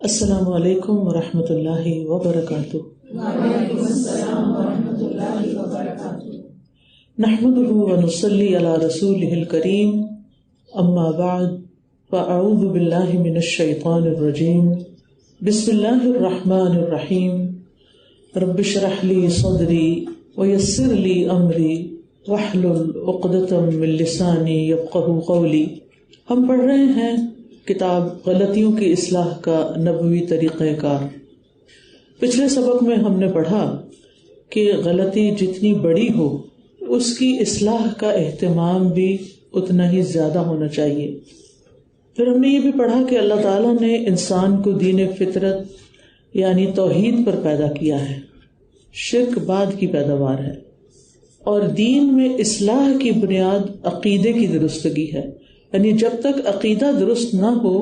السلام علیکم ورحمۃ اللہ وبرکاتہ۔ وعلیکم السلام ورحمۃ اللہ وبرکاتہ۔ نحمده ونصلی علی رسولہ الکریم، اما بعد فاعوذ باللہ من الشیطان الرجیم، بسم اللہ الرحمن الرحیم۔ رب اشرح لی صدری ویسر لی امری واحلل عقدۃ من لسانی یفقہوا قولی۔ ہم پڑھ رہے ہیں کتاب غلطیوں کی اصلاح کا نبوی طریقہ کار۔ پچھلے سبق میں ہم نے پڑھا کہ غلطی جتنی بڑی ہو اس کی اصلاح کا اہتمام بھی اتنا ہی زیادہ ہونا چاہیے۔ پھر ہم نے یہ بھی پڑھا کہ اللہ تعالیٰ نے انسان کو دین فطرت یعنی توحید پر پیدا کیا ہے، شرک بعد کی پیداوار ہے، اور دین میں اصلاح کی بنیاد عقیدے کی درستگی ہے، یعنی جب تک عقیدہ درست نہ ہو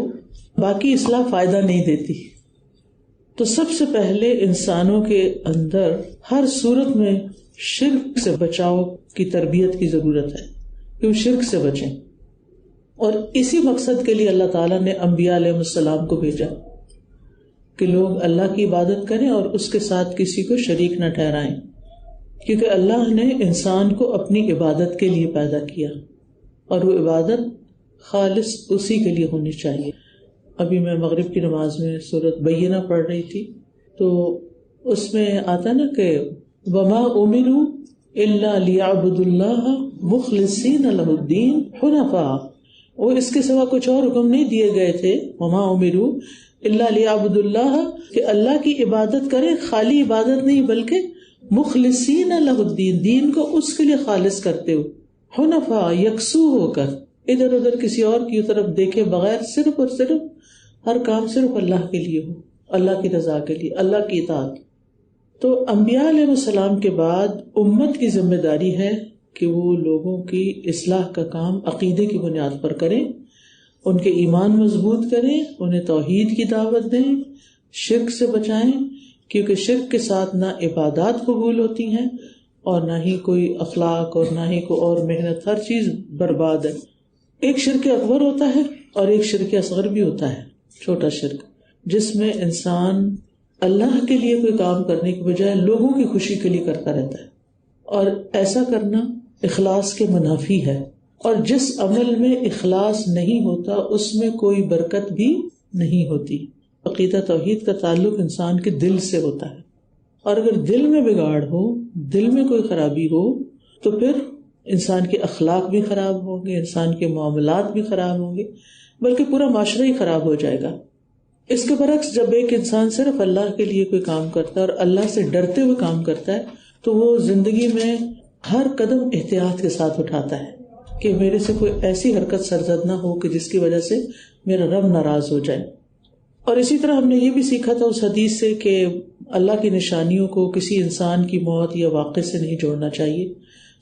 باقی اصلاح فائدہ نہیں دیتی۔ تو سب سے پہلے انسانوں کے اندر ہر صورت میں شرک سے بچاؤ کی تربیت کی ضرورت ہے کہ وہ شرک سے بچیں، اور اسی مقصد کے لیے اللہ تعالیٰ نے انبیاء علیہ السلام کو بھیجا کہ لوگ اللہ کی عبادت کریں اور اس کے ساتھ کسی کو شریک نہ ٹھہرائیں، کیونکہ اللہ نے انسان کو اپنی عبادت کے لیے پیدا کیا اور وہ عبادت خالص اسی کے لیے ہونی چاہیے۔ ابھی میں مغرب کی نماز میں سورۃ بینہ پڑھ رہی تھی تو اس میں آتا نا کہ وما امروا الا لیعبدوا اللہ مخلصین لہ الدین حنفاء، وہ اس کے سوا کچھ اور حکم نہیں دیے گئے تھے، وما امروا الا لیعبدوا اللہ، کہ اللہ کی عبادت کریں، خالی عبادت نہیں بلکہ مخلصین لہ الدین، دین کو اس کے لیے خالص کرتے ہو، حنفاء یکسو ہو کر، ادھر ادھر کسی اور کی طرف دیکھے بغیر صرف اور صرف ہر کام صرف اللہ کے لیے ہو، اللہ کی رضا کے لیے، اللہ کی اطاعت۔ تو انبیاء علیہ السلام کے بعد امت کی ذمہ داری ہے کہ وہ لوگوں کی اصلاح کا کام عقیدے کی بنیاد پر کریں، ان کے ایمان مضبوط کریں، انہیں توحید کی دعوت دیں، شرک سے بچائیں، کیونکہ شرک کے ساتھ نہ عبادات قبول ہوتی ہیں اور نہ ہی کوئی اخلاق اور نہ ہی کوئی اور محنت، ہر چیز برباد ہے۔ ایک شرک اکبر ہوتا ہے اور ایک شرک اصغر بھی ہوتا ہے، چھوٹا شرک، جس میں انسان اللہ کے لیے کوئی کام کرنے کے بجائے لوگوں کی خوشی کے لیے کرتا رہتا ہے، اور ایسا کرنا اخلاص کے منافی ہے، اور جس عمل میں اخلاص نہیں ہوتا اس میں کوئی برکت بھی نہیں ہوتی۔ عقیدہ توحید کا تعلق انسان کے دل سے ہوتا ہے، اور اگر دل میں بگاڑ ہو، دل میں کوئی خرابی ہو تو پھر انسان کے اخلاق بھی خراب ہوں گے، انسان کے معاملات بھی خراب ہوں گے، بلکہ پورا معاشرہ ہی خراب ہو جائے گا۔ اس کے برعکس جب ایک انسان صرف اللہ کے لیے کوئی کام کرتا ہے اور اللہ سے ڈرتے ہوئے کام کرتا ہے تو وہ زندگی میں ہر قدم احتیاط کے ساتھ اٹھاتا ہے کہ میرے سے کوئی ایسی حرکت سرزد نہ ہو کہ جس کی وجہ سے میرا رب ناراض ہو جائے۔ اور اسی طرح ہم نے یہ بھی سیکھا تھا اس حدیث سے کہ اللہ کی نشانیوں کو کسی انسان کی موت یا واقعے سے نہیں جوڑنا چاہیے۔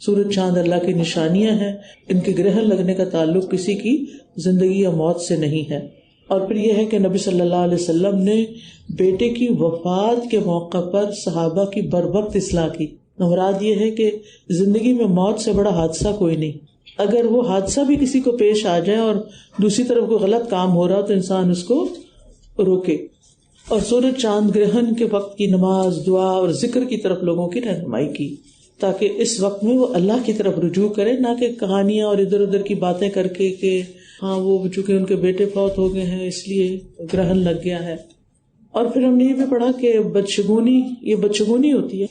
سورج چاند اللہ کی نشانیاں ہیں، ان کے گرہن لگنے کا تعلق کسی کی زندگی یا موت سے نہیں ہے۔ اور پھر یہ ہے کہ نبی صلی اللہ علیہ وسلم نے بیٹے کی وفات کے موقع پر صحابہ کی بروقت اصلاح کی۔ مراد یہ ہے کہ زندگی میں موت سے بڑا حادثہ کوئی نہیں، اگر وہ حادثہ بھی کسی کو پیش آ جائے اور دوسری طرف کوئی غلط کام ہو رہا تو انسان اس کو روکے، اور سورج چاند گرہن کے وقت کی نماز، دعا اور ذکر کی طرف لوگوں کی رہنمائی کی، تاکہ اس وقت میں وہ اللہ کی طرف رجوع کرے، نہ کہ کہانیاں اور ادھر ادھر کی باتیں کر کے کہ ہاں وہ چونکہ ان کے بیٹے فوت ہو گئے ہیں اس لیے گرہن لگ گیا ہے۔ اور پھر ہم نے یہ بھی پڑھا کہ یہ بدشگونی ہوتی ہے،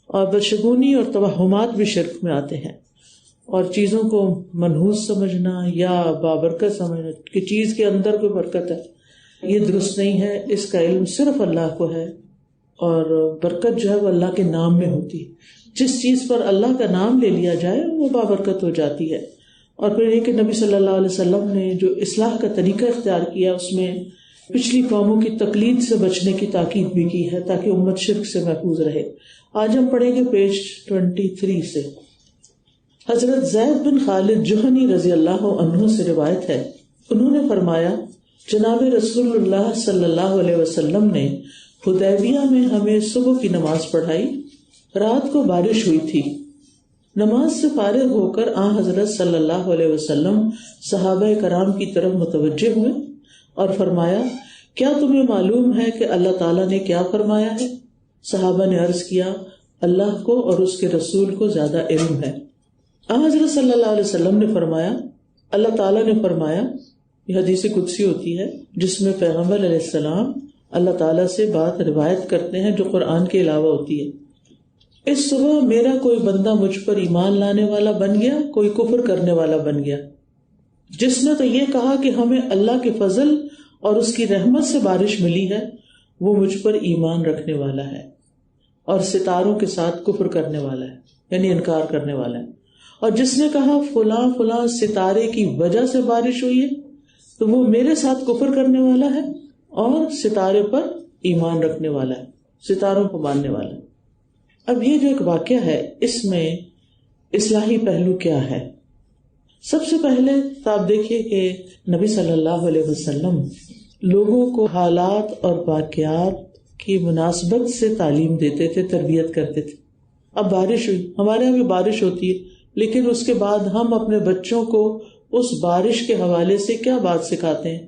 اور بدشگونی اور توہمات بھی شرک میں آتے ہیں، اور چیزوں کو منحوس سمجھنا یا بابرکت سمجھنا کہ چیز کے اندر کوئی برکت ہے، یہ درست نہیں ہے۔ اس کا علم صرف اللہ کو ہے، اور برکت جو ہے وہ اللہ کے نام میں ہوتی ہے، جس چیز پر اللہ کا نام لے لیا جائے وہ بابرکت ہو جاتی ہے۔ اور پھر یہ کہ نبی صلی اللہ علیہ وسلم نے جو اصلاح کا طریقہ اختیار کیا اس میں پچھلی قوموں کی تقلید سے بچنے کی تاکید بھی کی ہے تاکہ امت شرک سے محفوظ رہے۔ آج ہم پڑھیں گے پیج 23 سے۔ حضرت زید بن خالد جہنی رضی اللہ عنہ سے روایت ہے، انہوں نے فرمایا جناب رسول اللہ صلی اللہ علیہ وسلم نے حدیبیہ میں ہمیں صبح کی نماز پڑھائی، رات کو بارش ہوئی تھی، نماز سے فارغ ہو کر آن حضرت صلی اللہ علیہ وسلم صحابہ کرام کی طرف متوجہ ہوئے اور فرمایا کیا تمہیں معلوم ہے کہ اللہ تعالیٰ نے کیا فرمایا ہے؟ صحابہ نے عرض کیا اللہ کو اور اس کے رسول کو زیادہ علم ہے۔ حضرت صلی اللہ علیہ وسلم نے فرمایا اللہ تعالیٰ نے فرمایا، یہ حدیث قدسی ہوتی ہے جس میں پیغمبر علیہ السلام اللہ تعالیٰ سے بات روایت کرتے ہیں جو قرآن کے علاوہ ہوتی ہے۔ اس صبح میرا کوئی بندہ مجھ پر ایمان لانے والا بن گیا، کوئی کفر کرنے والا بن گیا۔ جس نے تو یہ کہا کہ ہمیں اللہ کے فضل اور اس کی رحمت سے بارش ملی ہے، وہ مجھ پر ایمان رکھنے والا ہے، اور ستاروں کے ساتھ کفر کرنے والا ہے، یعنی انکار کرنے والا ہے۔ اور جس نے کہا فلاں فلاں ستارے کی وجہ سے بارش ہوئی ہے، تو وہ میرے ساتھ کفر کرنے والا ہے اور ستارے پر ایمان رکھنے والا ہے، ستاروں کو ماننے والا ہے۔ اب یہ جو ایک واقعہ ہے اس میں اصلاحی پہلو کیا ہے؟ سب سے پہلے تو آپ دیکھیے کہ نبی صلی اللہ علیہ وسلم لوگوں کو حالات اور واقعات کی مناسبت سے تعلیم دیتے تھے، تربیت کرتے تھے۔ اب بارش ہوئی، ہمارے یہاں بھی بارش ہوتی ہے، لیکن اس کے بعد ہم اپنے بچوں کو اس بارش کے حوالے سے کیا بات سکھاتے ہیں،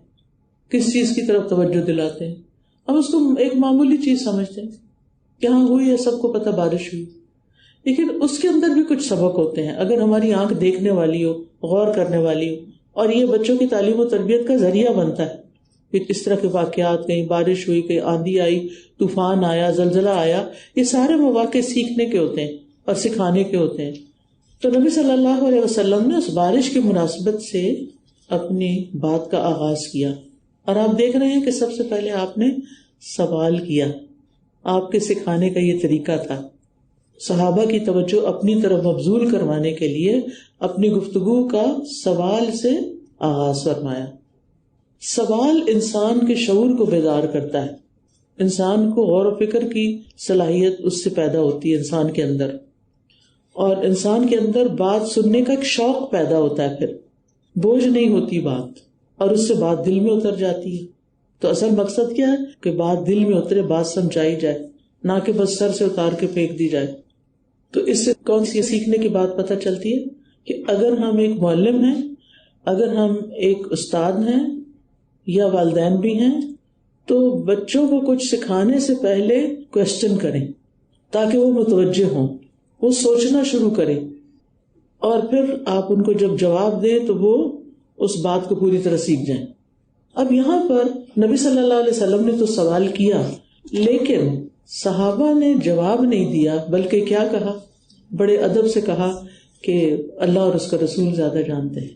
کس چیز کی طرف توجہ دلاتے ہیں؟ ہم اس کو ایک معمولی چیز سمجھتے ہیں کہ ہاں ہوئی ہے، سب کو پتہ بارش ہوئی، لیکن اس کے اندر بھی کچھ سبق ہوتے ہیں۔ اگر ہماری آنکھ دیکھنے والی ہو، غور کرنے والی ہو، اور یہ بچوں کی تعلیم و تربیت کا ذریعہ بنتا ہے کہ اس طرح کے واقعات، کہیں بارش ہوئی، کہیں آندھی آئی، طوفان آیا، زلزلہ آیا، یہ سارے مواقع سیکھنے کے ہوتے ہیں اور سکھانے کے ہوتے ہیں۔ تو نبی صلی اللہ علیہ وسلم نے اس بارش کی مناسبت سے اپنی بات کا آغاز کیا، اور آپ دیکھ رہے ہیں کہ سب سے پہلے آپ نے سوال کیا۔ آپ کے سکھانے کا یہ طریقہ تھا، صحابہ کی توجہ اپنی طرف مبذول کروانے کے لیے اپنی گفتگو کا سوال سے آغاز فرمایا۔ سوال انسان کے شعور کو بیدار کرتا ہے، انسان کو غور و فکر کی صلاحیت اس سے پیدا ہوتی ہے انسان کے اندر، اور انسان کے اندر بات سننے کا ایک شوق پیدا ہوتا ہے، پھر بوجھ نہیں ہوتی بات، اور اس سے بات دل میں اتر جاتی ہے۔ تو اصل مقصد کیا ہے کہ بات دل میں اترے، بات سمجھائی جائے، نہ کہ بس سر سے اتار کے پھینک دی جائے۔ تو اس سے کون سی سیکھنے کی بات پتہ چلتی ہے کہ اگر ہم ایک معلم ہیں، اگر ہم ایک استاد ہیں یا والدین بھی ہیں، تو بچوں کو کچھ سکھانے سے پہلے کوشچن کریں تاکہ وہ متوجہ ہوں، وہ سوچنا شروع کریں، اور پھر آپ ان کو جب جواب دیں تو وہ اس بات کو پوری طرح سیکھ جائیں۔ اب یہاں پر نبی صلی اللہ علیہ وسلم نے تو سوال کیا، لیکن صحابہ نے جواب نہیں دیا، بلکہ کیا کہا؟ بڑے ادب سے کہا کہ اللہ اور اس کا رسول زیادہ جانتے ہیں۔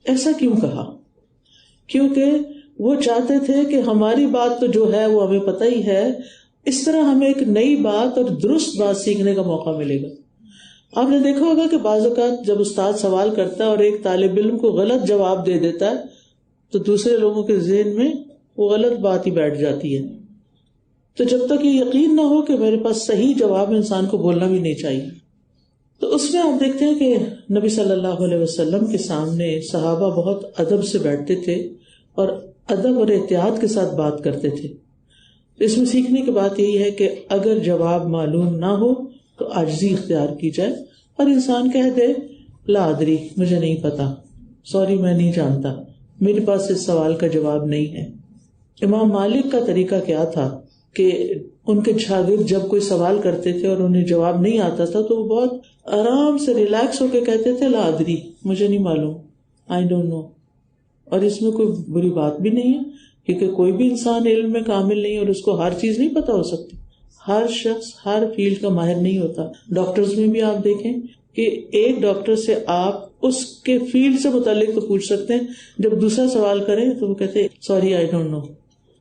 ایسا کیوں کہا؟ کیونکہ وہ چاہتے تھے کہ ہماری بات تو جو ہے وہ ہمیں پتہ ہی ہے، اس طرح ہمیں ایک نئی بات اور درست بات سیکھنے کا موقع ملے گا۔ آپ نے دیکھا ہوگا کہ بعض اوقات جب استاد سوال کرتا ہے اور ایک طالب علم کو غلط جواب دے دیتا ہے تو دوسرے لوگوں کے ذہن میں وہ غلط بات ہی بیٹھ جاتی ہے۔ تو جب تک یہ یقین نہ ہو کہ میرے پاس صحیح جواب، انسان کو بولنا بھی نہیں چاہیے۔ تو اس میں آپ دیکھتے ہیں کہ نبی صلی اللہ علیہ وسلم کے سامنے صحابہ بہت ادب سے بیٹھتے تھے اور ادب اور احتیاط کے ساتھ بات کرتے تھے۔ اس میں سیکھنے کی بات یہی ہے کہ اگر جواب معلوم نہ ہو تو عاجزی اختیار کی جائے اور انسان کہہ دے لا ادری، مجھے نہیں پتا، سوری میں نہیں جانتا، میرے پاس اس سوال کا جواب نہیں ہے۔ امام مالک کا طریقہ کیا تھا کہ ان کے شاگرد جب کوئی سوال کرتے تھے اور انہیں جواب نہیں آتا تھا تو وہ بہت آرام سے ریلیکس ہو کے کہتے تھے لا ادری، مجھے نہیں معلوم، آئی ڈونٹ نو۔ اور اس میں کوئی بری بات بھی نہیں ہے، کیونکہ کوئی بھی انسان علم میں کامل نہیں اور اس کو ہر چیز نہیں پتا ہو سکتی۔ ہر شخص ہر فیلڈ کا ماہر نہیں ہوتا۔ ڈاکٹرز میں بھی آپ دیکھیں کہ ایک ڈاکٹر سے آپ اس کے فیلڈ سے متعلق تو پوچھ سکتے ہیں، جب دوسرا سوال کریں تو وہ کہتے ہیں سوری آئی ڈونٹ نو۔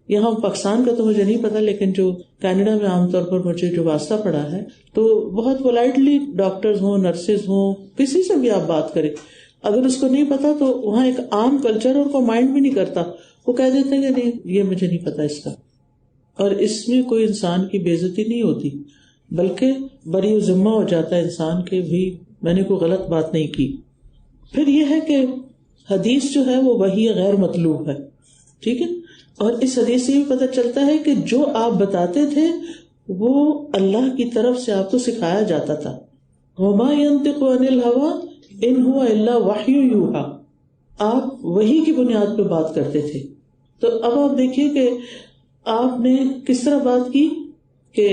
یہاں پاکستان کا تو مجھے نہیں پتا، لیکن جو کینیڈا میں عام طور پر مجھے جو واسطہ پڑا ہے تو بہت پولائٹلی ڈاکٹرز ہوں، نرسز ہوں، کسی سے بھی آپ بات کریں، اگر اس کو نہیں پتا تو وہاں ایک عام کلچر اور کو مائنڈ بھی نہیں کرتا، وہ کہہ دیتے ہیں کہ نہیں یہ مجھے نہیں پتا اس کا، اور اس میں کوئی انسان کی بے عزتی نہیں ہوتی، بلکہ بری ذمہ ہو جاتا ہے انسان کے بھی میں نے کوئی غلط بات نہیں کی۔ پھر یہ ہے کہ حدیث جو ہے وہ وحی غیر مطلوب ہے، ٹھیک ہے، اور اس حدیث سے بھی پتہ چلتا ہے کہ جو آپ بتاتے تھے وہ اللہ کی طرف سے آپ کو سکھایا جاتا تھا۔ وما ينطق عن الهوى ان هو الا وحی یوحى، آپ وحی کی بنیاد پہ بات کرتے تھے۔ تو اب آپ دیکھیے کہ آپ نے کس طرح بات کی کہ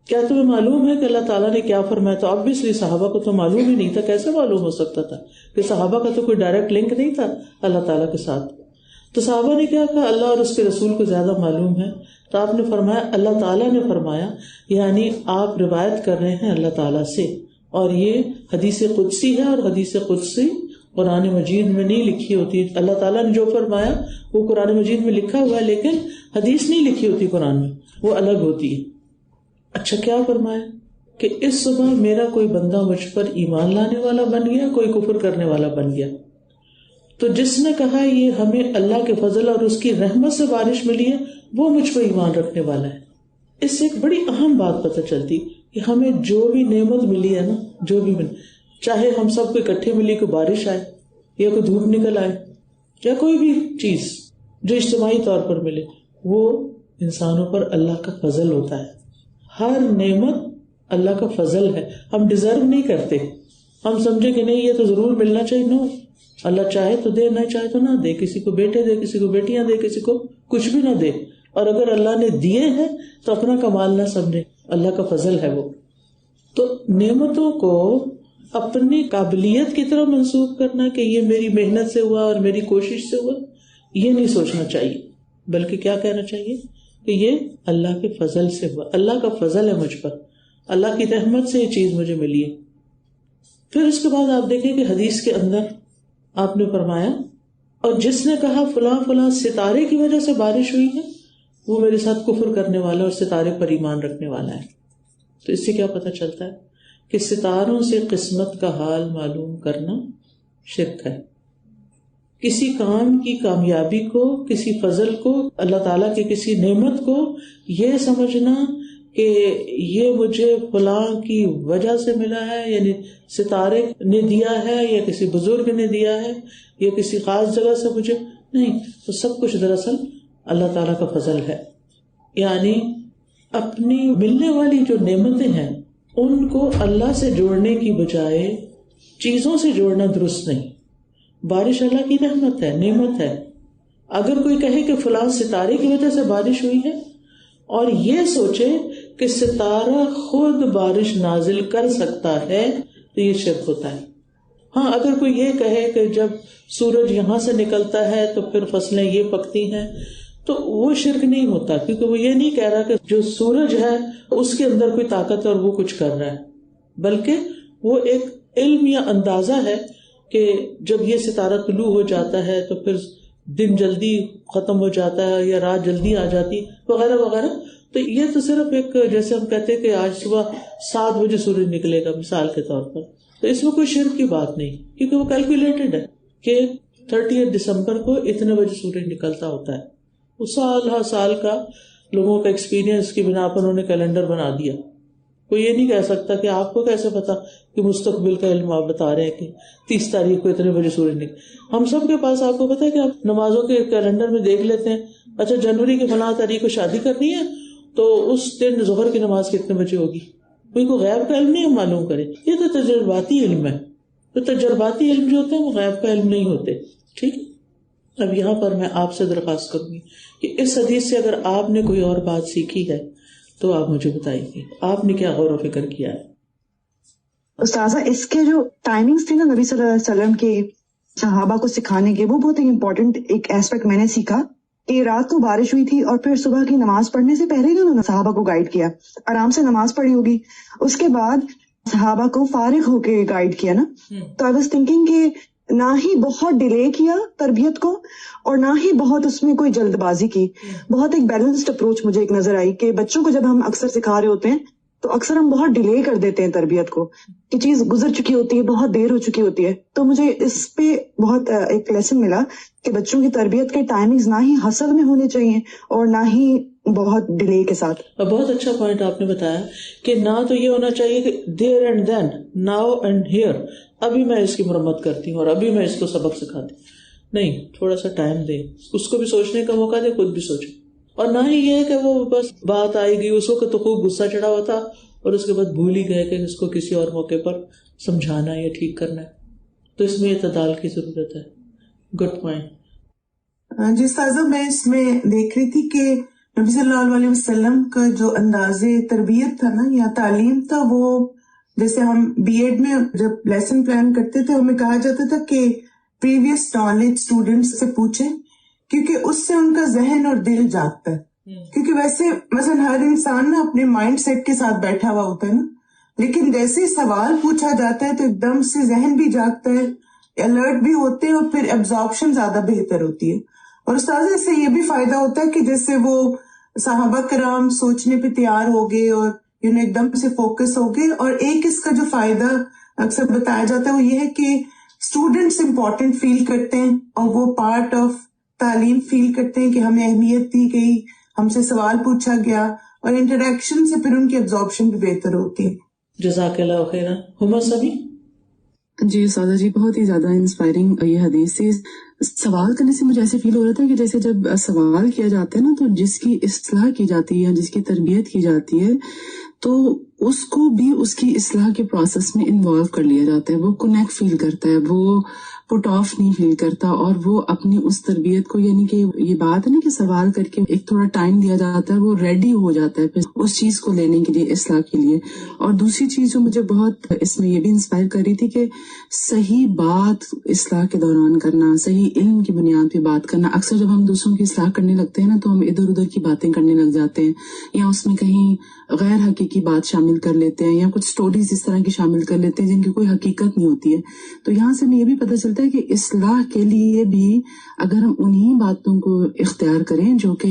کیا تمہیں معلوم ہے کہ اللہ تعالیٰ نے کیا فرمایا؟ تو obviously صحابہ کو تو معلوم ہی نہیں تھا. کیسے معلوم ہو سکتا تھا کہ صحابہ کا تو کوئی ڈائریکٹ لنک نہیں تھا اللہ تعالیٰ کے ساتھ. تو صحابہ نے کیا کہا؟ اللہ اور اس کے رسول کو زیادہ معلوم ہے. تو آپ نے فرمایا اللہ تعالیٰ نے فرمایا، یعنی آپ روایت کر رہے ہیں اللہ تعالیٰ سے، اور یہ حدیث قدسی ہے، اور حدیث قدسی قرآن مجید میں نہیں لکھی ہوتی. اللہ تعالیٰ نے جو فرمایا وہ قرآن مجید میں لکھا ہوا ہے، لیکن حدیث نہیں لکھی ہوتی قرآن میں، وہ الگ ہوتی ہے. اچھا کیا فرمایا کہ اس صبح میرا کوئی بندہ مجھ پر ایمان لانے والا بن گیا، کوئی کفر کرنے والا بن گیا. تو جس نے کہا یہ ہمیں اللہ کے فضل اور اس کی رحمت سے بارش ملی ہے، وہ مجھ پر ایمان رکھنے والا ہے. اس سے ایک بڑی اہم بات پتہ چلتی کہ ہمیں جو بھی نعمت ملی ہے نا، جو بھی ملی، چاہے ہم سب کو اکٹھے ملی، کوئی بارش آئے یا کوئی دھوپ نکل آئے یا کوئی بھی چیز جو اجتماعی طور پر ملے، وہ انسانوں پر اللہ کا فضل ہوتا ہے. ہر نعمت اللہ کا فضل ہے. ہم ڈیزرو نہیں کرتے، ہم سمجھے کہ نہیں یہ تو ضرور ملنا چاہیے. نو، اللہ چاہے تو دے، نہ چاہے تو نہ دے. کسی کو بیٹے دے، کسی کو بیٹیاں دے، کسی کو کچھ بھی نہ دے. اور اگر اللہ نے دیے ہیں تو اپنا کمال نہ سمجھے، اللہ کا فضل ہے وہ. تو نعمتوں کو اپنی قابلیت کی طرح منسوخ کرنا کہ یہ میری محنت سے ہوا اور میری کوشش سے ہوا، یہ نہیں سوچنا چاہیے، بلکہ کیا کہنا چاہیے کہ یہ اللہ کے فضل سے ہوا. اللہ کا فضل ہے مجھ پر، اللہ کی رحمت سے یہ چیز مجھے ملی ہے. پھر اس کے بعد آپ دیکھیں کہ حدیث کے اندر آپ نے فرمایا، اور جس نے کہا فلاں فلاں ستارے کی وجہ سے بارش ہوئی ہے، وہ میرے ساتھ کفر کرنے والا اور ستارے پر ایمان رکھنے والا ہے. تو اس سے کیا پتہ چلتا ہے کہ ستاروں سے قسمت کا حال معلوم کرنا شرک ہے. کسی کام کی کامیابی کو، کسی فضل کو، اللہ تعالیٰ کی کسی نعمت کو یہ سمجھنا کہ یہ مجھے فلاں کی وجہ سے ملا ہے، یعنی ستارے نے دیا ہے یا کسی بزرگ نے دیا ہے یا کسی خاص جگہ سے مجھے نہیں، تو سب کچھ دراصل اللہ تعالیٰ کا فضل ہے. یعنی اپنی ملنے والی جو نعمتیں ہیں ان کو اللہ سے جوڑنے کی بجائے چیزوں سے جوڑنا درست نہیں. بارش اللہ کی رحمت ہے، نعمت ہے. اگر کوئی کہے کہ فلاں ستارے کی وجہ سے بارش ہوئی ہے اور یہ سوچے کہ ستارہ خود بارش نازل کر سکتا ہے تو یہ شرک ہوتا ہے. ہاں، اگر کوئی یہ کہے کہ جب سورج یہاں سے نکلتا ہے تو پھر فصلیں یہ پکتی ہیں، تو وہ شرک نہیں ہوتا، کیونکہ وہ یہ نہیں کہہ رہا کہ جو سورج ہے اس کے اندر کوئی طاقت ہے اور وہ کچھ کر رہا ہے، بلکہ وہ ایک علم یا اندازہ ہے کہ جب یہ ستارہ طلوع ہو جاتا ہے تو پھر دن جلدی ختم ہو جاتا ہے یا رات جلدی آ جاتی وغیرہ وغیرہ. تو یہ تو صرف ایک، جیسے ہم کہتے ہیں کہ آج صبح 7 بجے سورج نکلے گا مثال کے طور پر، تو اس میں کوئی شرک کی بات نہیں، کیونکہ وہ کیلکولیٹڈ ہے کہ 30 دسمبر کو اتنے بجے سورج نکلتا ہوتا ہے. وہ سال ہر سال کا لوگوں کا ایکسپیرینس کی بنا پر انہوں نے کیلنڈر بنا دیا. کوئی یہ نہیں کہہ سکتا کہ آپ کو کیسے پتا کہ مستقبل کا علم آپ بتا رہے ہیں کہ 30 تاریخ کو اتنے بجے سورج نکلے. ہم سب کے پاس، آپ کو پتا ہے کہ آپ نمازوں کے کیلنڈر میں دیکھ لیتے ہیں، اچھا جنوری کی فلاں تاریخ کو شادی کرنی ہے تو اس دن ظہر کی نماز کتنے بجے ہوگی. کوئی غیب کا علم نہیں ہم معلوم کرے، یہ تو تجرباتی علم ہے. تو تجرباتی علم جو ہوتے ہیں وہ غیب کا علم نہیں ہوتے. ٹھیک ہے، اب یہاں پر میں آپ سے درخواست کروں گی کہ اس حدیث سے اگر آپ نے کوئی اور بات سیکھی ہے تو آپ مجھے بتائیے، آپ نے کیا غور و فکر کیا ہے. استاذہ، اس کے جو ٹائمنگز تھی نا نبی صلی اللہ علیہ وسلم کے صحابہ کو سکھانے کے، وہ بہت ہی امپورٹنٹ ایک ایسپیکٹ میں نے سیکھا کہ رات کو بارش ہوئی تھی اور پھر صبح کی نماز پڑھنے سے پہلے ہی انہوں نے صحابہ کو گائیڈ کیا، آرام سے نماز پڑھی ہوگی، اس کے بعد صحابہ کو فارغ ہو کے گائیڈ کیا نا. تو آئی واز تھنکنگ کہ نہ ہی بہت ڈیلے کیا تربیت کو اور نہ ہی بہت اس میں کوئی جلد بازی کی. بہت ایک بیلنسڈ اپروچ مجھے ایک نظر آئی کہ بچوں کو جب ہم اکثر سکھا رہے ہوتے ہیں تو اکثر ہم بہت ڈیلے کر دیتے ہیں تربیت کو، کہ چیز گزر چکی ہوتی ہے، بہت دیر ہو چکی ہوتی ہے. تو مجھے اس پہ بہت ایک لیسن ملا کہ بچوں کی تربیت کے ٹائمنگز نہ ہی حسل میں ہونے چاہیے اور نہ ہی بہت ڈیلے کے ساتھ. بہت اچھا پوائنٹ آپ نے بتایا کہ نہ تو یہ ہونا چاہیے کہ there and then, now and here, ابھی میں اس کی مرمت کرتی ہوں اور ابھی میں اس کو سبق سکھاتی ہوں. نہیں، تھوڑا سا ٹائم دے، اس کو بھی سوچنے کا موقع دے، خود بھی سوچے. اور نہ ہی یہ کہ وہ بس بات آئے گی، اس وقت تو خوب غصہ چڑھا ہوا تھا اور اس کے بعد بھول ہی گئے کہ اس کو کسی اور موقع پر سمجھانا یا ٹھیک کرنا ہے. تو اس میں اعتدال کی ضرورت ہے. Good point. جی استاذہ، میں اس میں دیکھ رہی تھی کہ نبی صلی اللہ علیہ وسلم کا جو انداز تربیت تھا نا یا تعلیم تھا، وہ جیسے ہم بی ایڈ میں جب لیسن پلان کرتے تھے ہمیں کہا جاتا تھا کہ پریویس نالج اسٹوڈینٹس سے پوچھیں، کیونکہ اس سے ان کا ذہن اور دل جاگتا ہے. کیونکہ ویسے مثلا ہر انسان نا اپنے مائنڈ سیٹ کے ساتھ بیٹھا ہوا ہوتا ہے نا، لیکن جیسے سوال پوچھا جاتا ہے تو ایک دم سے ذہن بھی جاگتا ہے، الرٹ بھی ہوتے ہیں، اور پھر ایبزارپشن زیادہ بہتر ہوتی ہے. اور استاذ اس سے یہ بھی فائدہ ہوتا ہے کہ جیسے وہ صحابہ کرام سوچنے پہ تیار ہو گئے اور ایک دم سے فوکس ہو گئے. اور ایک اس کا جو فائدہ اکثر بتایا جاتا ہے وہ یہ ہے کہ اسٹوڈینٹس امپورٹنٹ فیل کرتے ہیں اور وہ پارٹ آف تعلیم فیل کرتے ہیں کہ ہمیں اہمیت دی گئی، ہم سے سوال پوچھا گیا، اور انٹریکشن سے پھر ان کی ایبزارپشن بھی بہتر ہوتی ہے. جزاک اللہ خیرا. ہما سبھی. جی سادہ جی، بہت ہی زیادہ انسپائرنگ یہ حدیث تھی. سوال کرنے سے مجھے ایسے فیل ہو رہا تھا کہ جیسے جب سوال کیا جاتا ہے نا تو جس کی اصلاح کی جاتی ہے، جس کی تربیت کی جاتی ہے، تو اس کو بھی اس کی اصلاح کے پروسیس میں انوالو کر لیا جاتا ہے. وہ کنیکٹ فیل کرتا ہے، وہ پٹ آف نہیں فیل کرتا، اور وہ اپنی اس تربیت کو، یعنی کہ یہ بات ہے نا کہ سوال کر کے ایک تھوڑا ٹائم دیا جاتا ہے، وہ ریڈی ہو جاتا ہے پھر اس چیز کو لینے کے لیے، اصلاح کے لیے. اور دوسری چیز جو مجھے بہت اس میں یہ بھی انسپائر کر رہی تھی کہ صحیح بات اصلاح کے دوران کرنا، صحیح علم کی بنیاد پہ بات کرنا. اکثر جب ہم دوسروں کی اصلاح کرنے لگتے ہیں نا تو ہم ادھر ادھر کی باتیں کرنے لگ جاتے ہیں، یا اس میں کہیں غیر حقیقی بات شامل کر لیتے ہیں، یا کچھ سٹوریز اس طرح کی شامل کر لیتے ہیں جن کی کوئی حقیقت نہیں ہوتی ہے. تو یہاں سے ہمیں یہ بھی پتہ چلتا ہے کہ اصلاح کے لیے بھی اگر ہم انہی باتوں کو اختیار کریں جو کہ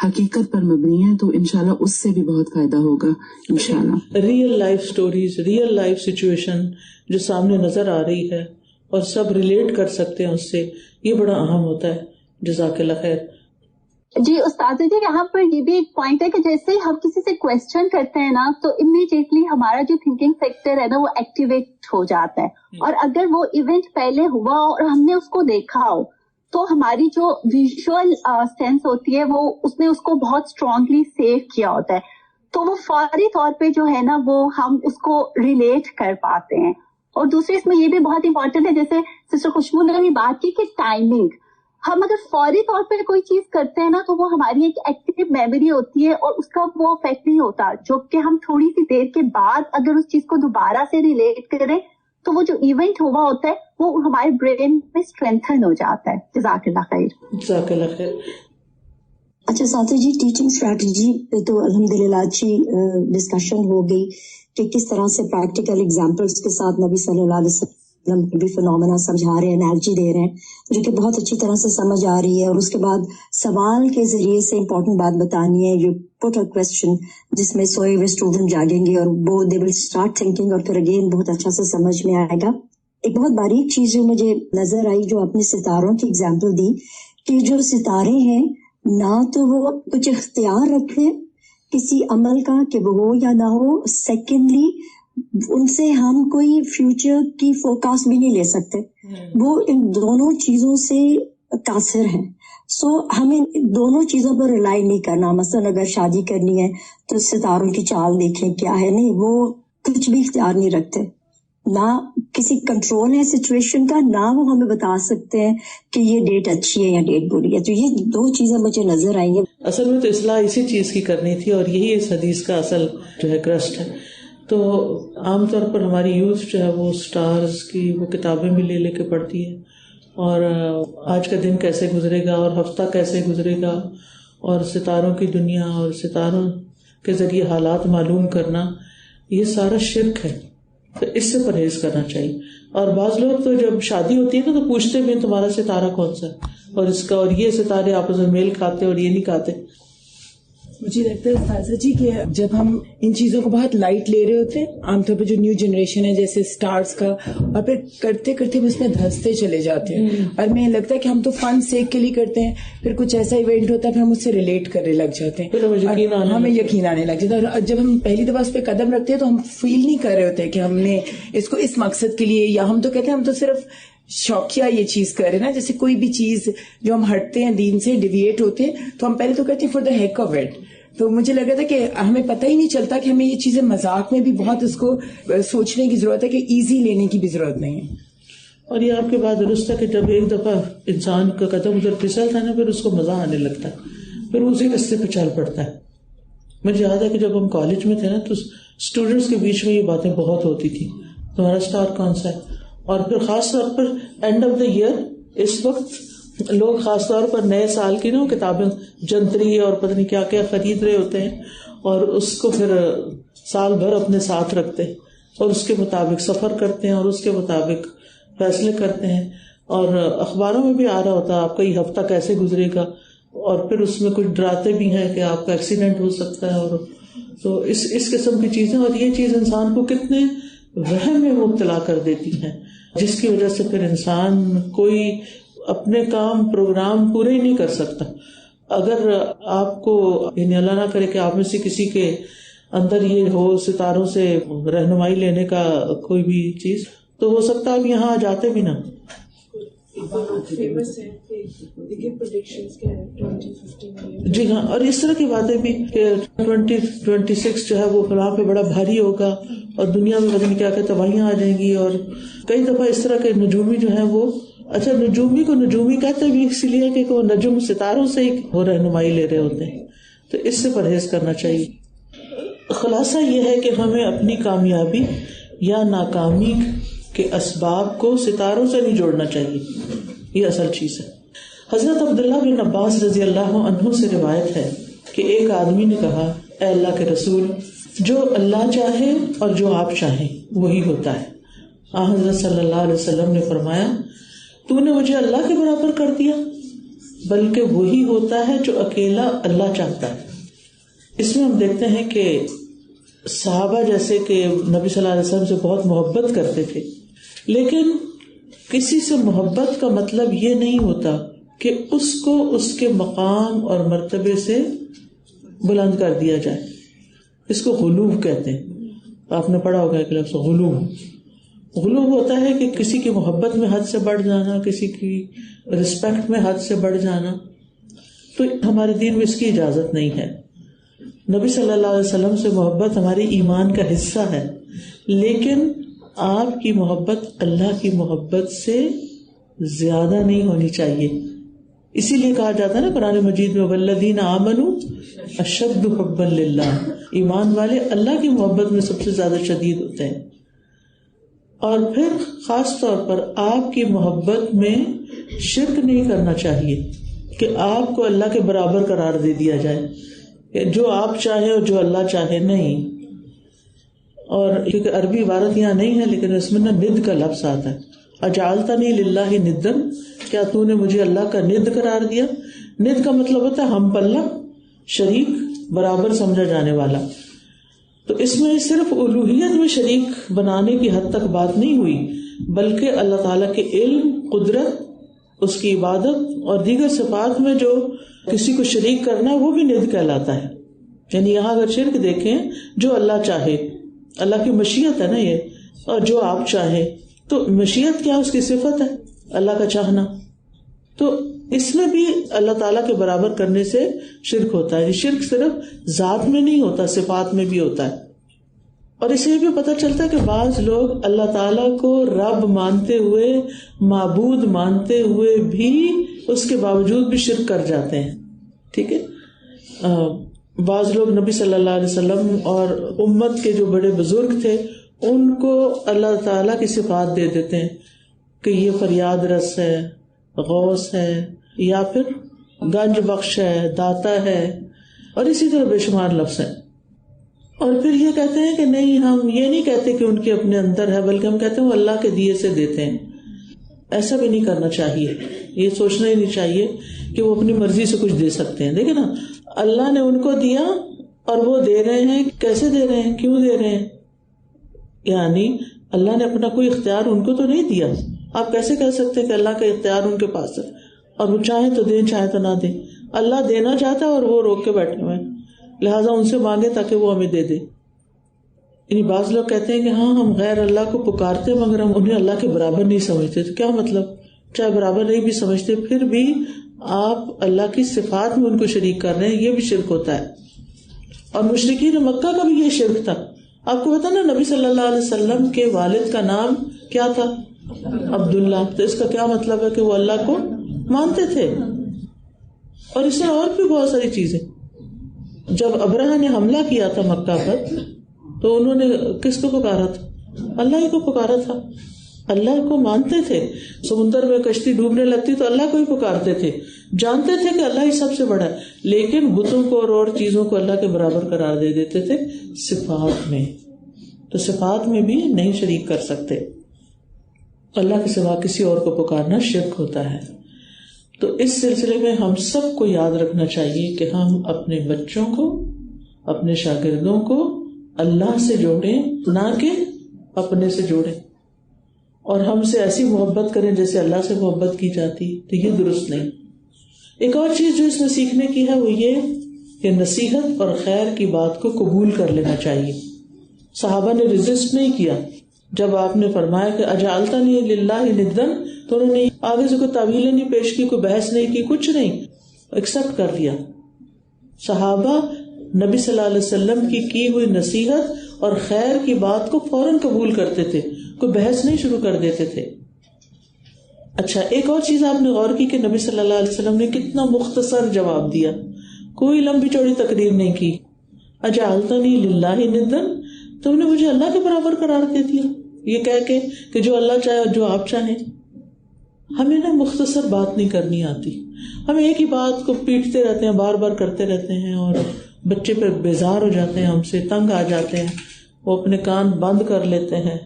حقیقت پر مبنی ہے تو انشاءاللہ اس سے بھی بہت فائدہ ہوگا انشاءاللہ. Real life stories, real life situation جو سامنے نظر آ رہی ہے اور سب ریلیٹ کر سکتے ہیں اس سے، یہ بڑا اہم ہوتا ہے. جزاک اللہ خیر. جی استاد جی، یہاں پر یہ بھی ایک پوائنٹ ہے کہ جیسے ہی ہم کسی سے کوشچن کرتے ہیں نا تو امیڈیٹلی ہمارا جو تھنکنگ سیکٹر ہے نا وہ ایکٹیویٹ ہو جاتا ہے. اور اگر وہ ایونٹ پہلے ہوا اور ہم نے اس کو دیکھا ہو تو ہماری جو ویژول سینس ہوتی ہے وہ اس نے اس کو بہت اسٹرانگلی سیو کیا ہوتا ہے، تو وہ فوری طور پہ جو ہے نا وہ ہم اس کو ریلیٹ کر پاتے ہیں. اور دوسری اس میں یہ بھی بہت امپورٹنٹ ہے، جیسے سسٹر خوشبو نے بھی بات کی کہ ٹائمنگ، ہم اگر فوری طور پہ کوئی چیز کرتے ہیں نا تو وہ ہماری ایک ایکٹیو میموری ہوتی ہے اور اس کا وہ افیکٹ نہیں ہوتا. جو کہ ہم تھوڑی سی دیر کے بعد اگر اس چیز کو دوبارہ سے ریلیٹ کریں تو وہ جو ایونٹ ہوا ہوتا ہے وہ ہمارے برین میں اسٹرینتھن ہو جاتا ہے. جزاک اللہ خیر. جزاک اللہ خیر. اچھا ساتھی جی، ٹیچنگ اسٹریٹجی پہ تو الحمدللہ اچھی ڈسکشن ہو گئی کہ کس طرح سے پریکٹیکل ایگزامپلس کے ساتھ نبی صلی اللہ علیہ وسلم بھی فنومنا سمجھا رہے ہیں، انالوجی دے رہے ہیں جو کہ بہت اچھی طرح سے سمجھ آ رہی ہے. اور اس کے بعد سوال کے ذریعے سے امپورٹنٹ بات بتانی ہے، یو پٹ اے کویسچن، جس میں سوئے ہوئے اسٹوڈنٹ جاگیں گے اور وہ دے ول اسٹارٹ تھنکنگ، اور پھر اگین بہت اچھا سے سمجھ میں آئے گا. ایک بہت باریک چیز جو مجھے نظر آئی جو اپنے ستاروں کی ایگزامپل دی، کہ جو ستارے ہیں نہ تو وہ کچھ اختیار رکھتے کسی عمل کا کہ وہ ہو یا نہ ہو، سیکنڈلی ان سے ہم کوئی فیوچر کی فورکاسٹ بھی نہیں لے سکتے، وہ ان دونوں چیزوں سے قاصر ہیں. سو ہمیں دونوں چیزوں پر ریلائی نہیں کرنا. مثلا اگر شادی کرنی ہے تو ستاروں کی چال دیکھیں کیا ہے، نہیں، وہ کچھ بھی اختیار نہیں رکھتے، نہ کسی کنٹرول ہے سچویشن کا، نہ وہ ہمیں بتا سکتے ہیں کہ یہ ڈیٹ اچھی ہے یا ڈیٹ بری ہے. تو یہ دو چیزیں مجھے نظر آئی ہیں. اصل میں تو اصلاح اسی چیز کی کرنی تھی، اور یہی اس حدیث کا اصل جو ہے کرسٹ ہے. تو عام طور پر ہماری یوتھ جو ہے وہ سٹارز کی وہ کتابیں بھی لے کے پڑھتی ہے، اور آج کا دن کیسے گزرے گا اور ہفتہ کیسے گزرے گا، اور ستاروں کی دنیا اور ستاروں کے ذریعے حالات معلوم کرنا، یہ سارا شرک ہے. تو اس سے پرہیز کرنا چاہیے. اور بعض لوگ تو جب شادی ہوتی ہے نا تو پوچھتے بھی تمہارا ستارہ کون سا ہے، اور اس کا اور یہ ستارے آپس میں میل کھاتے اور یہ نہیں کھاتے. مجھے لگتا ہے استاذہ جی کہ جب ہم ان چیزوں کو بہت لائٹ لے رہے ہوتے ہیں، عام طور پہ جو نیو جنریشن ہے جیسے سٹارز کا، اور پھر کرتے کرتے ہم اس میں دھنستے چلے جاتے ہیں. اور مجھے لگتا ہے کہ ہم تو فن سیک کے لیے کرتے ہیں، پھر کچھ ایسا ایونٹ ہوتا ہے پھر ہم اس سے ریلیٹ کرنے لگ جاتے ہیں، ہمیں یقین آنے لگ جاتا ہے. اور جب ہم پہلی دفعہ اس پہ قدم رکھتے ہیں تو ہم فیل نہیں کر رہے ہوتے کہ ہم نے اس کو اس مقصد کے لیے، یا ہم تو کہتے ہیں ہم تو صرف شوقیہ یہ چیز کر رہے ہیں نا. جیسے کوئی بھی چیز جو ہم ہٹتے ہیں دین سے، ڈیویٹ ہوتے ہیں، تو ہم پہلے تو کہتے ہیں for the heck of it. تو مجھے لگا تھا کہ ہمیں پتہ ہی نہیں چلتا کہ ہمیں یہ چیزیں مذاق میں بھی بہت اس کو سوچنے کی ضرورت ہے، کہ ایزی لینے کی بھی ضرورت نہیں ہے. اور یہ آپ کے بعد درست ہے کہ جب ایک دفعہ انسان کا قدم ادھر پھسلتا ہے نا پھر اس کو مزہ آنے لگتا ہے، پھر اسی راستے پہ چل پڑتا ہے. مجھے یاد ہے کہ جب ہم کالج میں تھے نا تو اسٹوڈینٹس کے بیچ میں یہ باتیں بہت ہوتی تھی، تمہارا اسٹار کون سا ہے. اور پھر خاص طور پر اینڈ آف دا ایئر اس وقت لوگ خاص طور پر نئے سال کی نا کتابیں جنتری اور پتہ نہیں کیا کیا خرید رہے ہوتے ہیں اور اس کو پھر سال بھر اپنے ساتھ رکھتے ہیں اور اس کے مطابق سفر کرتے ہیں اور اس کے مطابق فیصلے کرتے ہیں. اور اخباروں میں بھی آ رہا ہوتا ہے آپ کا یہ ہفتہ کیسے گزرے گا، اور پھر اس میں کچھ ڈراتے بھی ہیں کہ آپ کا ایکسیڈنٹ ہو سکتا ہے. اور تو اس قسم کی چیزیں، اور یہ چیز انسان کو کتنے وہم میں مبتلا کر دیتی ہیں، جس کی وجہ سے پھر انسان کوئی اپنے کام پروگرام پورے ہی نہیں کر سکتا. اگر آپ کو یعنی اللہ نہ کرے کہ آپ میں سے کسی کے اندر یہ ہو ستاروں سے رہنمائی لینے کا کوئی بھی چیز، تو ہو سکتا ہے آپ یہاں آ جاتے بھی نہ. جی ہاں، اور اس طرح کی باتیں بھی کہ 2026 جو ہے وہ فلاں پہ بڑا بھاری ہوگا اور دنیا میں پتہ نہیں کیا کیا تباہیاں آ جائیں گی. اور کئی دفعہ اس طرح کے نجومی جو ہیں وہ، اچھا نجومی کو نجومی کہتے بھی اس لیے کہ وہ نجوم ستاروں سے ہی وہ رہنمائی لے رہے ہوتے ہیں، تو اس سے پرہیز کرنا چاہیے. خلاصہ یہ ہے کہ ہمیں اپنی کامیابی یا ناکامی کے اسباب کو ستاروں سے نہیں جوڑنا چاہیے، یہ اصل چیز ہے. حضرت عبداللہ بن عباس رضی اللہ عنہ سے روایت ہے کہ ایک آدمی نے کہا، اے اللہ کے رسول، جو اللہ چاہے اور جو آپ چاہیں وہی ہوتا ہے. حضرت صلی اللہ علیہ وسلم نے فرمایا، تو نے مجھے اللہ کے برابر کر دیا، بلکہ وہی ہوتا ہے جو اکیلا اللہ چاہتا ہے. اس میں ہم دیکھتے ہیں کہ صحابہ جیسے کہ نبی صلی اللہ علیہ وسلم سے بہت محبت کرتے تھے، لیکن کسی سے محبت کا مطلب یہ نہیں ہوتا کہ اس کو اس کے مقام اور مرتبے سے بلند کر دیا جائے. اس کو غلو کہتے ہیں. آپ نے پڑھا ہوگا ایک لفظ غلو ہوتا ہے کہ کسی کی محبت میں حد سے بڑھ جانا، کسی کی رسپیکٹ میں حد سے بڑھ جانا. تو ہمارے دین میں اس کی اجازت نہیں ہے. نبی صلی اللہ علیہ وسلم سے محبت ہمارے ایمان کا حصہ ہے، لیکن آپ کی محبت اللہ کی محبت سے زیادہ نہیں ہونی چاہیے. اسی لیے کہا جاتا ہے نا قرآن مجید میں، والذین آمنوا اشد حبا للہ، ایمان والے اللہ کی محبت میں سب سے زیادہ شدید ہوتے ہیں. اور پھر خاص طور پر آپ کی محبت میں شرک نہیں کرنا چاہیے کہ آپ کو اللہ کے برابر قرار دے دیا جائے کہ جو آپ چاہیں اور جو اللہ چاہے نہیں. اور کیونکہ عربی عبارت یہاں نہیں ہے لیکن اس میں نا ند کا لفظ آتا ہے، اجعلتنی للہ ندن، کیا تو نے مجھے اللہ کا ند قرار دیا. ند کا مطلب ہوتا ہے ہم پلہ، شریک، برابر سمجھا جانے والا. تو اس میں صرف الوہیت میں شریک بنانے کی حد تک بات نہیں ہوئی، بلکہ اللہ تعالیٰ کے علم، قدرت، اس کی عبادت اور دیگر صفات میں جو کسی کو شریک کرنا ہے وہ بھی ند کہلاتا ہے. یعنی یہاں اگر شرک دیکھیں، جو اللہ چاہے، اللہ کی مشیت ہے نا یہ، اور جو آپ چاہیں، تو مشیت کیا، اس کی صفت ہے اللہ کا چاہنا. تو اس میں بھی اللہ تعالیٰ کے برابر کرنے سے شرک ہوتا ہے. شرک صرف ذات میں نہیں ہوتا، صفات میں بھی ہوتا ہے. اور اس سے بھی پتہ چلتا ہے کہ بعض لوگ اللہ تعالیٰ کو رب مانتے ہوئے، معبود مانتے ہوئے بھی اس کے باوجود بھی شرک کر جاتے ہیں. ٹھیک ہے، بعض لوگ نبی صلی اللہ علیہ وسلم اور امت کے جو بڑے بزرگ تھے ان کو اللہ تعالیٰ کی صفات دے دیتے ہیں کہ یہ فریاد رس ہے، غوث ہے، یا پھر گنج بخش ہے، داتا ہے، اور اسی طرح بے شمار لفظ ہیں. اور پھر یہ کہتے ہیں کہ نہیں، ہم یہ نہیں کہتے کہ ان کے اپنے اندر ہے، بلکہ ہم کہتے ہیں وہ اللہ کے دیے سے دیتے ہیں. ایسا بھی نہیں کرنا چاہیے، یہ سوچنا ہی نہیں چاہیے کہ وہ اپنی مرضی سے کچھ دے سکتے ہیں. دیکھیں نا، اللہ نے ان کو دیا اور وہ دے رہے ہیں. کیسے دے رہے ہیں، کیوں دے رہے ہیں؟ یعنی اللہ نے اپنا کوئی اختیار ان کو تو نہیں دیا. آپ کیسے کہہ سکتے کہ اللہ کا اختیار ان کے پاس ہے اور وہ چاہیں تو دیں چاہیں تو نہ دیں؟ اللہ دینا چاہتا ہے اور وہ روک کے بیٹھے ہوئے ہیں، لہٰذا ان سے مانگے تاکہ وہ ہمیں دے دے. یعنی بعض لوگ کہتے ہیں کہ ہاں ہم غیر اللہ کو پکارتے ہیں مگر ہم انہیں اللہ کے برابر نہیں سمجھتے. تو کیا مطلب؟ چاہے برابر نہیں بھی سمجھتے پھر بھی آپ اللہ کی صفات میں ان کو شریک کر رہے ہیں، یہ بھی شرک ہوتا ہے. اور مشرکین مکہ کا بھی یہ شرک تھا. آپ کو پتا نا نبی صلی اللہ علیہ وسلم کے والد کا نام کیا تھا؟ عبداللہ. تو اس کا کیا مطلب ہے کہ وہ اللہ کو مانتے تھے. اور اس میں اور بھی بہت ساری چیزیں. جب ابرہہ نے حملہ کیا تھا مکہ پر تو انہوں نے کس کو پکارا تھا؟ اللہ ہی کو پکارا تھا. اللہ کو مانتے تھے. سمندر میں کشتی ڈوبنے لگتی تو اللہ کو ہی پکارتے تھے, جانتے تھے کہ اللہ ہی سب سے بڑا ہے, لیکن بتوں کو اور چیزوں کو اللہ کے برابر قرار دے دیتے تھے صفات میں. تو صفات میں بھی نہیں شریک کر سکتے. اللہ کے سوا کسی اور کو پکارنا شرک ہوتا ہے. تو اس سلسلے میں ہم سب کو یاد رکھنا چاہیے کہ ہم اپنے بچوں کو, اپنے شاگردوں کو اللہ سے جوڑیں, نہ کہ اپنے سے جوڑیں, اور ہم سے ایسی محبت کریں جیسے اللہ سے محبت کی جاتی. تو یہ درست نہیں. ایک اور چیز جو اس میں سیکھنے کی ہے وہ یہ کہ نصیحت اور خیر کی بات کو قبول کر لینا چاہیے. صحابہ نے ریزسٹ نہیں کیا. جب آپ نے فرمایا کہ اجعلتنی للہ ندًا, تو انہوں نے آگے سے کوئی تعویلیں نہیں پیش کی, کوئی بحث نہیں کی, کچھ نہیں, ایکسپٹ کر لیا. صحابہ نبی صلی اللہ علیہ وسلم کی ہوئی نصیحت اور خیر کی بات کو فوراً قبول کرتے تھے, کوئی بحث نہیں شروع کر دیتے تھے. اچھا, ایک اور چیز آپ نے غور کی کہ نبی صلی اللہ علیہ وسلم نے کتنا مختصر جواب دیا, کوئی لمبی چوڑی تقریر نہیں کی. اجعلتنی للہ ندًا, تم نے مجھے اللہ کے برابر قرار دے دیا, یہ کہہ کے کہ جو اللہ چاہے اور جو آپ چاہیں. ہمیں نا مختصر بات نہیں کرنی آتی. ہم ایک ہی بات کو پیٹتے رہتے ہیں, بار بار کرتے رہتے ہیں, اور بچے پہ بیزار ہو جاتے ہیں, ہم سے تنگ آ جاتے ہیں, وہ اپنے کان بند کر لیتے ہیں,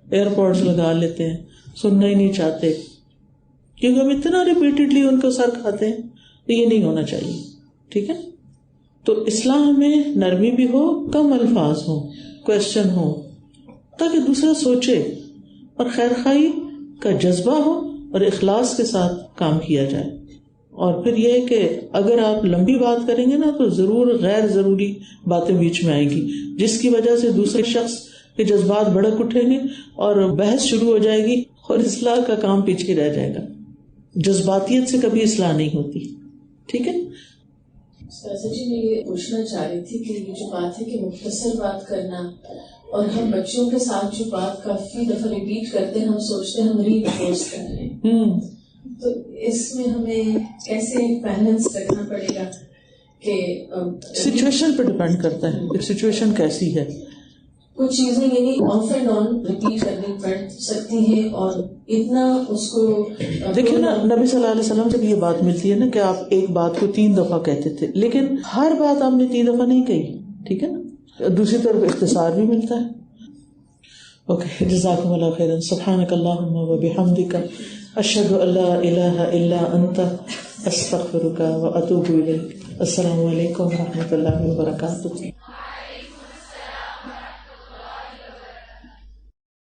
ایئر پوڈز لگا لیتے ہیں, سننا ہی نہیں چاہتے کیونکہ ہم اتنا ریپیٹڈلی ان کو سر کھاتے ہیں. تو یہ نہیں ہونا چاہیے, ٹھیک ہے. تو اسلام میں نرمی بھی ہو, کم الفاظ ہوں, کوشچن ہو, تاکہ دوسرا سوچے, اور خیر خواہی کا جذبہ ہو, اور اخلاص کے ساتھ کام کیا جائے. اور پھر یہ کہ اگر آپ لمبی بات کریں گے نا تو ضرور غیر ضروری باتیں بیچ میں آئیں گی, جس کی وجہ سے دوسرے شخص کے جذبات بھڑک اٹھیں گے اور بحث شروع ہو جائے گی, اور اصلاح کا کام پیچھے رہ جائے گا. جذباتیت سے کبھی اصلاح نہیں ہوتی, ٹھیک ہے. جی میں یہ پوچھنا چاہ رہی تھی کہ یہ جو بات ہے کہ مختصر بات کرنا, اور ہم بچوں کے ساتھ جو بات کافی دفعہ ریپیٹ کرتے ہیں, ہم سوچتے ہیں ہم ری انفورس کر رہے ہیں, تو اس میں ہمیں کیسے بیلنس رکھنا پڑے گا کہ سچویشن پہ ڈپینڈ کرتا ہے, سچویشن کیسی ہے. کچھ چیزیں یعنی آف اینڈ آن ریپیٹ کرنی پڑ سکتی ہیں, اور اتنا اس کو دیکھیں نا, نبی صلی اللہ علیہ وسلم جب یہ بات ملتی ہے نا کہ آپ ایک بات کو 3 دفعہ کہتے تھے, لیکن ہر بات آپ نے 3 دفعہ نہیں کہی, ٹھیک ہے نا. دوسری طرف اختصار بھی ملتا ہے. اوکے, جزاکم اللہ خیرا. سبحانک اللہم و بحمدک, اشہد ان لا الہ الا انت, استغفرک و اتوب الیک. السلام علیکم و رحمۃ اللہ وبرکاتہ.